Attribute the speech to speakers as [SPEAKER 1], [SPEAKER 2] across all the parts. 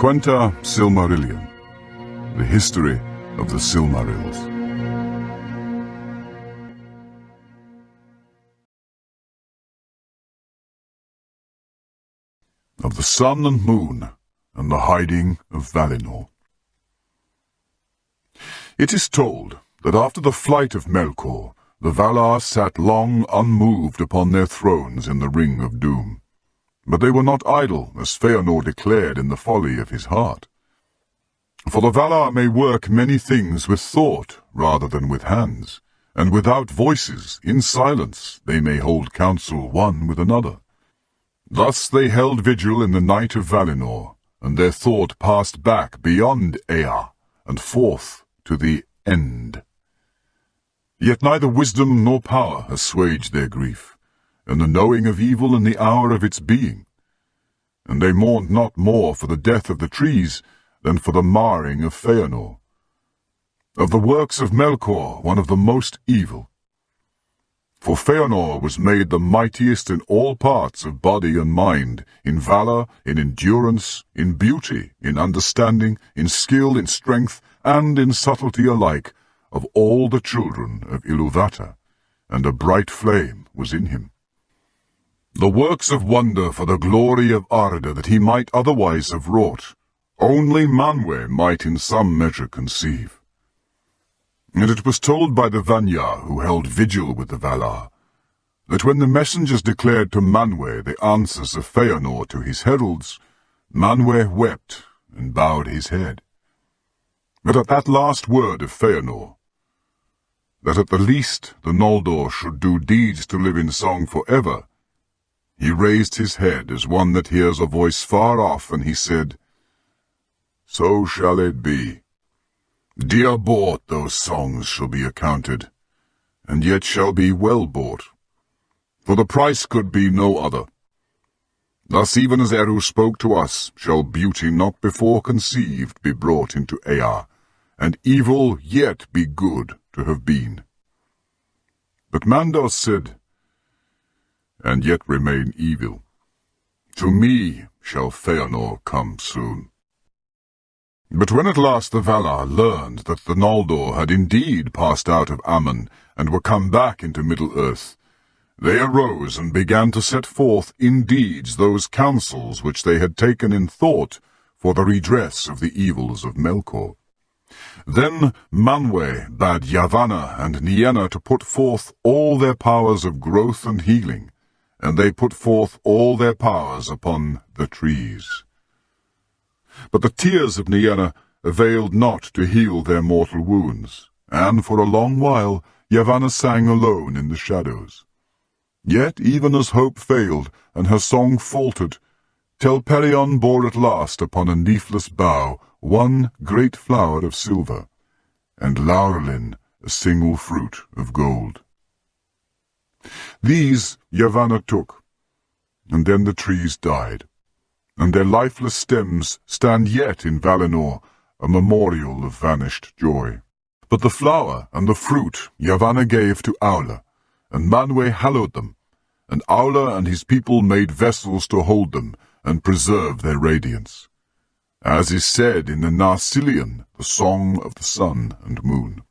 [SPEAKER 1] Quenta Silmarillion, the history of the Silmarils. Of the sun and moon, and the hiding of Valinor. It is told that after the flight of Melkor, the Valar sat long unmoved upon their thrones in the Ring of Doom. But they were not idle, as Fëanor declared in the folly of his heart. For the Valar may work many things with thought rather than with hands, and without voices, in silence, they may hold counsel one with another. Thus they held vigil in the night of Valinor, and their thought passed back beyond Ea, and forth to the End. Yet neither wisdom nor power assuaged their grief, and the knowing of evil in the hour of its being. And they mourned not more for the death of the trees than for the marring of Fëanor. Of the works of Melkor, one of the most evil. For Fëanor was made the mightiest in all parts of body and mind, in valor, in endurance, in beauty, in understanding, in skill, in strength, and in subtlety alike, of all the children of Ilúvatar, and a bright flame was in him. The works of wonder for the glory of Arda that he might otherwise have wrought, only Manwë might in some measure conceive. And it was told by the Vanyar who held vigil with the Valar, that when the messengers declared to Manwë the answers of Fëanor to his heralds, Manwë wept and bowed his head. But at that last word of Fëanor, that at the least the Noldor should do deeds to live in song forever, he raised his head as one that hears a voice far off, and he said, "So shall it be. Dear bought those songs shall be accounted, and yet shall be well bought, for the price could be no other. Thus even as Eru spoke to us, shall beauty not before conceived be brought into Ea, and evil yet be good to have been." But Mandos said, "And yet remain evil. To me shall Fëanor come soon." But when at last the Valar learned that the Noldor had indeed passed out of Aman and were come back into Middle-earth, they arose and began to set forth in deeds those counsels which they had taken in thought for the redress of the evils of Melkor. Then Manwë bade Yavanna and Nienna to put forth all their powers of growth and healing, and they put forth all their powers upon the trees. But the tears of Nienna availed not to heal their mortal wounds, and for a long while Yavanna sang alone in the shadows. Yet even as hope failed, and her song faltered, Telperion bore at last upon a leafless bough one great flower of silver, and Laurelin a single fruit of gold. These Yavanna took, and then the trees died, and their lifeless stems stand yet in Valinor, a memorial of vanished joy. But the flower and the fruit Yavanna gave to Aula, and Manwë hallowed them, and Aula and his people made vessels to hold them and preserve their radiance, as is said in the Narrated, the Song of the Sun and Moon.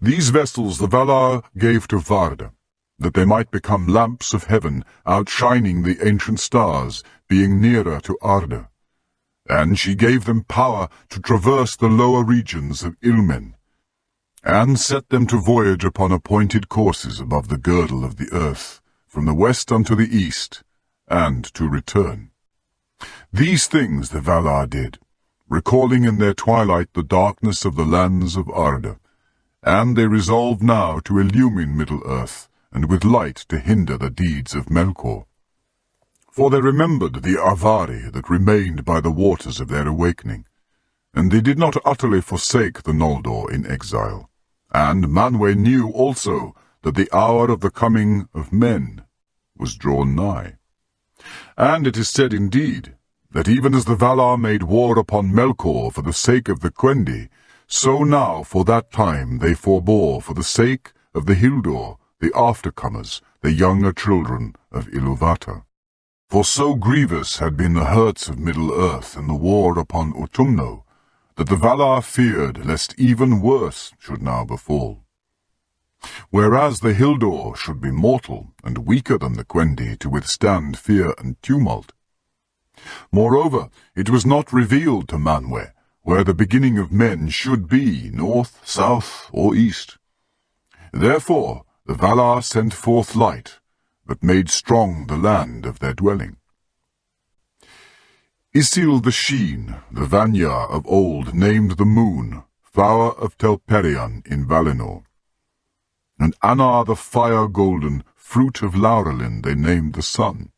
[SPEAKER 1] These vessels the Valar gave to Varda, that they might become lamps of heaven, outshining the ancient stars, being nearer to Arda. And she gave them power to traverse the lower regions of Ilmen, and set them to voyage upon appointed courses above the girdle of the earth, from the west unto the east, and to return. These things the Valar did, recalling in their twilight the darkness of the lands of Arda, and they resolved now to illumine Middle-earth, and with light to hinder the deeds of Melkor. For they remembered the Avari that remained by the waters of their awakening, and they did not utterly forsake the Noldor in exile. And Manwë knew also that the hour of the coming of men was drawn nigh. And it is said indeed, that even as the Valar made war upon Melkor for the sake of the Quendi, so now for that time they forbore for the sake of the Hildor, the aftercomers, the younger children of Ilúvatar. For so grievous had been the hurts of Middle-earth in the war upon Utumno, that the Valar feared lest even worse should now befall. Whereas the Hildor should be mortal and weaker than the Quendi to withstand fear and tumult. Moreover, it was not revealed to Manwë where the beginning of men should be, north, south, or east. Therefore the Valar sent forth light, but made strong the land of their dwelling. Isil the Sheen, the Vanyar of old, named the moon, flower of Telperion in Valinor. And Anar the fire-golden, fruit of Laurelin, they named the sun.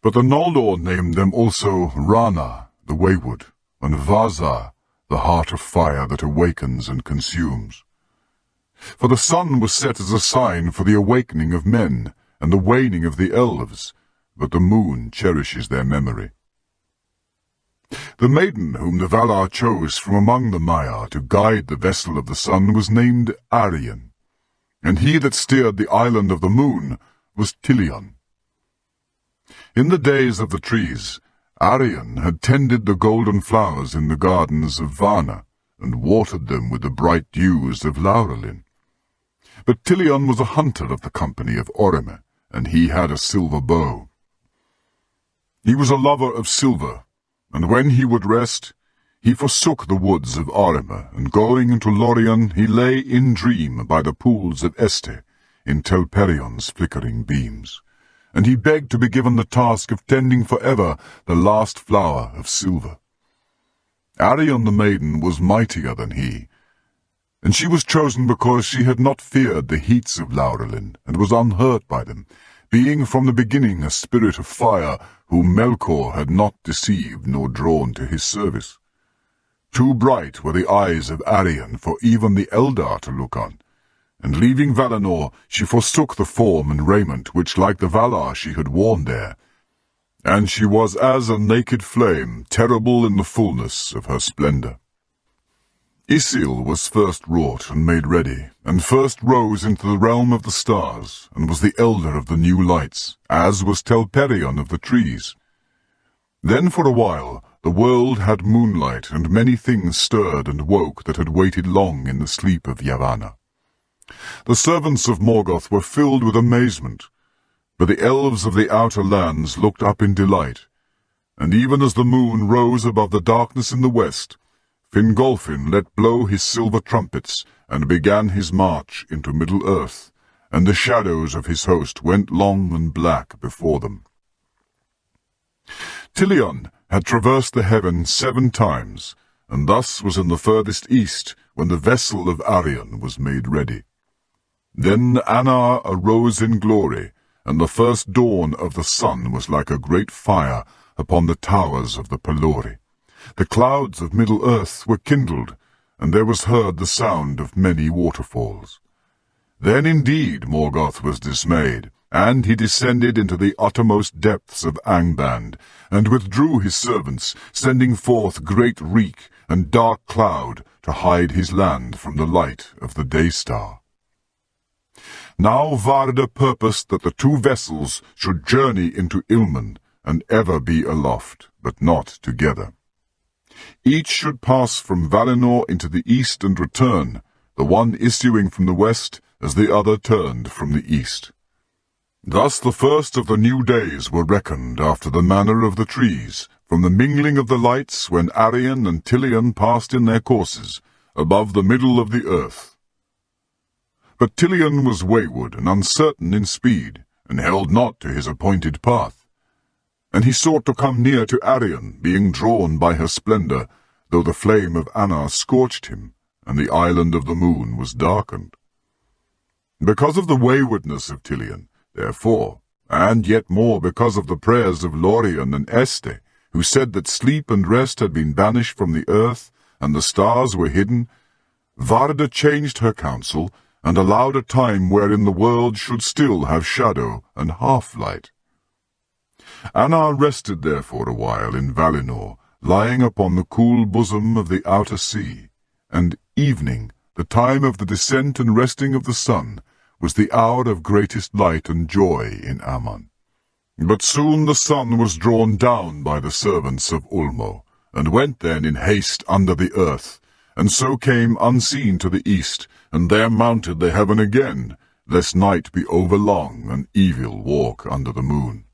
[SPEAKER 1] But the Noldor named them also Rana, the wayward, and Vazar, the heart of fire that awakens and consumes. For the sun was set as a sign for the awakening of men and the waning of the elves, but the moon cherishes their memory. The maiden whom the Valar chose from among the Maiar to guide the vessel of the sun was named Arion, and he that steered the island of the moon was Tilion. In the days of the trees, Arion had tended the golden flowers in the gardens of Varna, and watered them with the bright dews of Laurelin. But Tilion was a hunter of the company of Orome, and he had a silver bow. He was a lover of silver, and when he would rest, he forsook the woods of Orome, and going into Lorien, he lay in dream by the pools of Este, in Telperion's flickering beams, and he begged to be given the task of tending forever the last flower of silver. Arion the maiden was mightier than he, and she was chosen because she had not feared the heats of Laurelin, and was unhurt by them, being from the beginning a spirit of fire, whom Melkor had not deceived nor drawn to his service. Too bright were the eyes of Arion for even the Eldar to look on, and leaving Valinor, she forsook the form and raiment which, like the Valar, she had worn there, and she was as a naked flame, terrible in the fullness of her splendor. Isil was first wrought and made ready, and first rose into the realm of the stars, and was the elder of the new lights, as was Telperion of the trees. Then for a while the world had moonlight, and many things stirred and woke that had waited long in the sleep of Yavanna. The servants of Morgoth were filled with amazement, but the elves of the outer lands looked up in delight, and even as the moon rose above the darkness in the west, Fingolfin let blow his silver trumpets, and began his march into Middle-earth, and the shadows of his host went long and black before them. Tilion had traversed the heaven 7 times, and thus was in the furthest east when the vessel of Arion was made ready. Then Anar arose in glory, and the first dawn of the sun was like a great fire upon the towers of the Pelori. The clouds of Middle-earth were kindled, and there was heard the sound of many waterfalls. Then indeed Morgoth was dismayed, and he descended into the uttermost depths of Angband, and withdrew his servants, sending forth great reek and dark cloud to hide his land from the light of the day-star. Now Varda purposed that the 2 vessels should journey into Ilmen, and ever be aloft, but not together. Each should pass from Valinor into the east and return, the one issuing from the west as the other turned from the east. Thus the first of the new days were reckoned after the manner of the trees, from the mingling of the lights when Arion and Tilion passed in their courses, above the middle of the earth. But Tilion was wayward and uncertain in speed, and held not to his appointed path. And he sought to come near to Arion, being drawn by her splendor, though the flame of Anar scorched him, and the island of the moon was darkened. Because of the waywardness of Tilion, therefore, and yet more because of the prayers of Lorien and Este, who said that sleep and rest had been banished from the earth, and the stars were hidden, Varda changed her counsel, and allowed a time wherein the world should still have shadow and half-light. Anar rested there for a while in Valinor, lying upon the cool bosom of the outer sea, and evening, the time of the descent and resting of the sun, was the hour of greatest light and joy in Aman. But soon the sun was drawn down by the servants of Ulmo, and went then in haste under the earth, and so came unseen to the east, and there mounted the heaven again, lest night be overlong, and evil walk under the moon.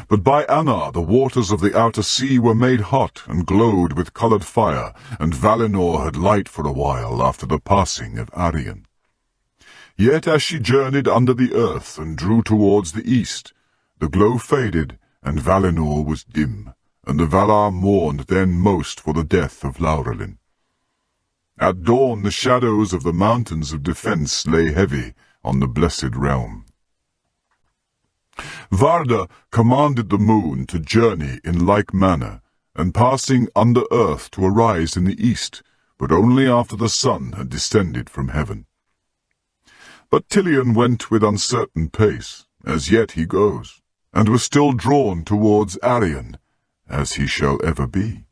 [SPEAKER 1] But by Anna the waters of the outer sea were made hot, and glowed with coloured fire, and Valinor had light for a while after the passing of Arion. Yet as she journeyed under the earth, and drew towards the east, the glow faded, and Valinor was dim, and the Valar mourned then most for the death of Laurelin. At dawn the shadows of the mountains of defence lay heavy on the blessed realm. Varda commanded the moon to journey in like manner, and passing under earth to arise in the east, but only after the sun had descended from heaven. But Tilion went with uncertain pace, as yet he goes, and was still drawn towards Arion, as he shall ever be.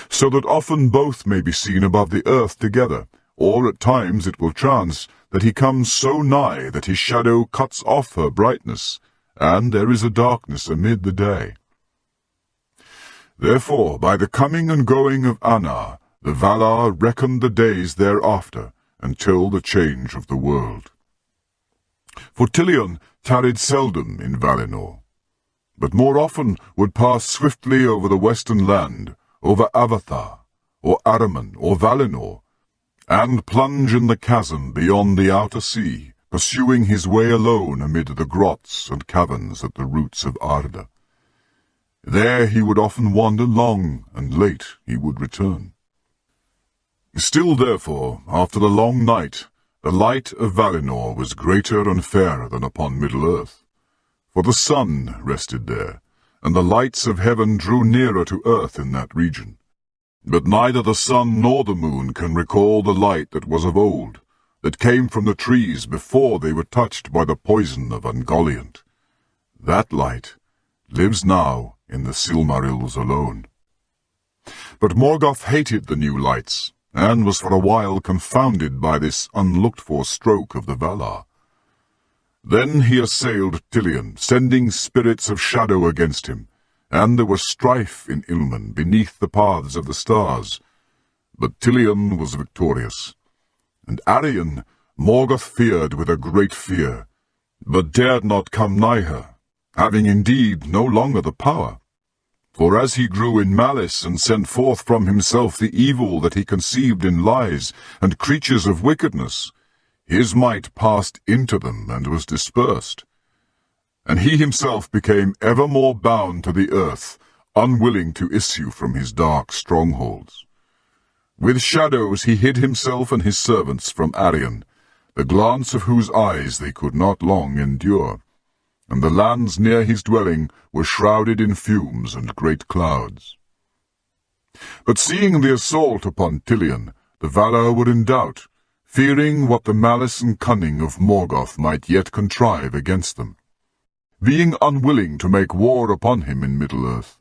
[SPEAKER 1] So that often both may be seen above the earth together, or at times it will chance that he comes so nigh that his shadow cuts off her brightness, and there is a darkness amid the day. Therefore, by the coming and going of Anna, the Valar reckoned the days thereafter, until the change of the world. For Tilion tarried seldom in Valinor, but more often would pass swiftly over the western land, over Avathar, or Araman, or Valinor, and plunge in the chasm beyond the outer sea, pursuing his way alone amid the grots and caverns at the roots of Arda. There he would often wander long, and late he would return. Still, therefore, after the long night, the light of Valinor was greater and fairer than upon Middle-earth, for the sun rested there, and the lights of heaven drew nearer to earth in that region. But neither the sun nor the moon can recall the light that was of old, that came from the trees before they were touched by the poison of Ungoliant. That light lives now in the Silmarils alone. But Morgoth hated the new lights, and was for a while confounded by this unlooked-for stroke of the Valar. Then he assailed Tilion, sending spirits of shadow against him, and there was strife in Ilmen beneath the paths of the stars. But Tilion was victorious, and Arion Morgoth feared with a great fear, but dared not come nigh her, having indeed no longer the power. For as he grew in malice and sent forth from himself the evil that he conceived in lies and creatures of wickedness, his might passed into them and was dispersed. And he himself became ever more bound to the earth, unwilling to issue from his dark strongholds. With shadows he hid himself and his servants from Arion, the glance of whose eyes they could not long endure, and the lands near his dwelling were shrouded in fumes and great clouds. But seeing the assault upon Tilion, the Valar were in doubt, fearing what the malice and cunning of Morgoth might yet contrive against them. Being unwilling to make war upon him in Middle-earth,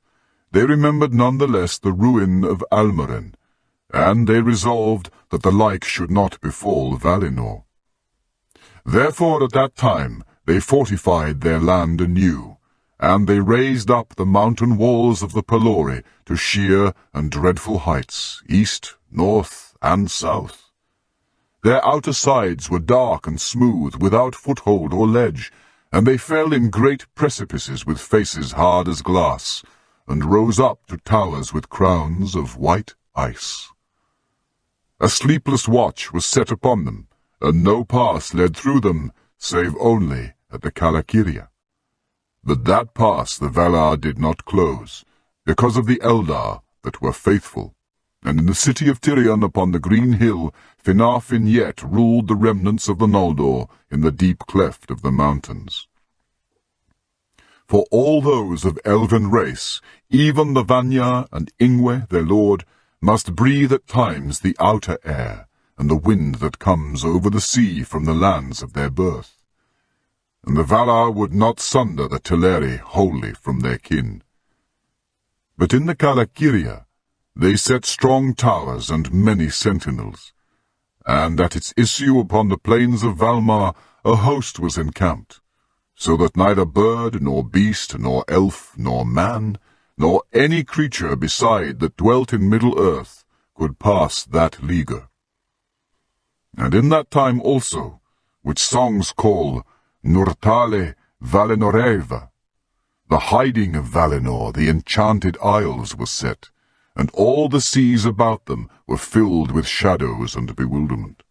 [SPEAKER 1] they remembered none the less the ruin of Almaren, and they resolved that the like should not befall Valinor. Therefore at that time they fortified their land anew, and they raised up the mountain walls of the Pelori to sheer and dreadful heights, east, north, and south. Their outer sides were dark and smooth, without foothold or ledge, and they fell in great precipices with faces hard as glass, and rose up to towers with crowns of white ice. A sleepless watch was set upon them, and no pass led through them, save only at the Calakiria. But that pass the Valar did not close, because of the Eldar that were faithful, and in the city of Tirion upon the green hill Finarfin yet ruled the remnants of the Noldor in the deep cleft of the mountains. For all those of elven race, even the Vanya and Ingwe their lord, must breathe at times the outer air, and the wind that comes over the sea from the lands of their birth. And the Valar would not sunder the Teleri wholly from their kin. But in the Calakiria they set strong towers and many sentinels, and at its issue upon the plains of Valmar a host was encamped, so that neither bird, nor beast, nor elf, nor man, nor any creature beside that dwelt in Middle-earth could pass that leaguer. And in that time also, which songs call Nurtale Valinoreva, the hiding of Valinor, the enchanted isles, was set, and all the seas about them were filled with shadows and bewilderment.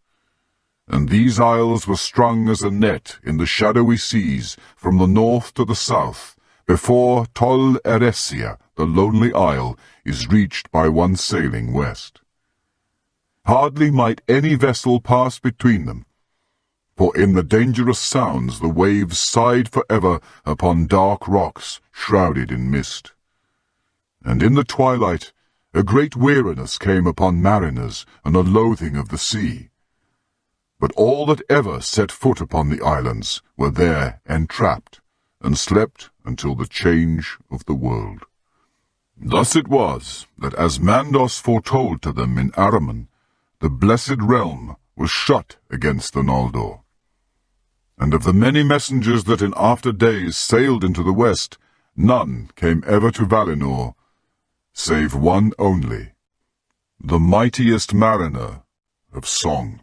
[SPEAKER 1] And these isles were strung as a net in the shadowy seas from the north to the south, before Tol Eressëa, the lonely isle, is reached by one sailing west. Hardly might any vessel pass between them, for in the dangerous sounds the waves sighed forever upon dark rocks shrouded in mist. And in the twilight a great weariness came upon mariners and a loathing of the sea. But all that ever set foot upon the islands were there entrapped, and slept until the change of the world. Thus it was that as Mandos foretold to them in Ahriman, the blessed realm was shut against the Noldor. And of the many messengers that in after days sailed into the west, none came ever to Valinor, save one only, the mightiest mariner of song.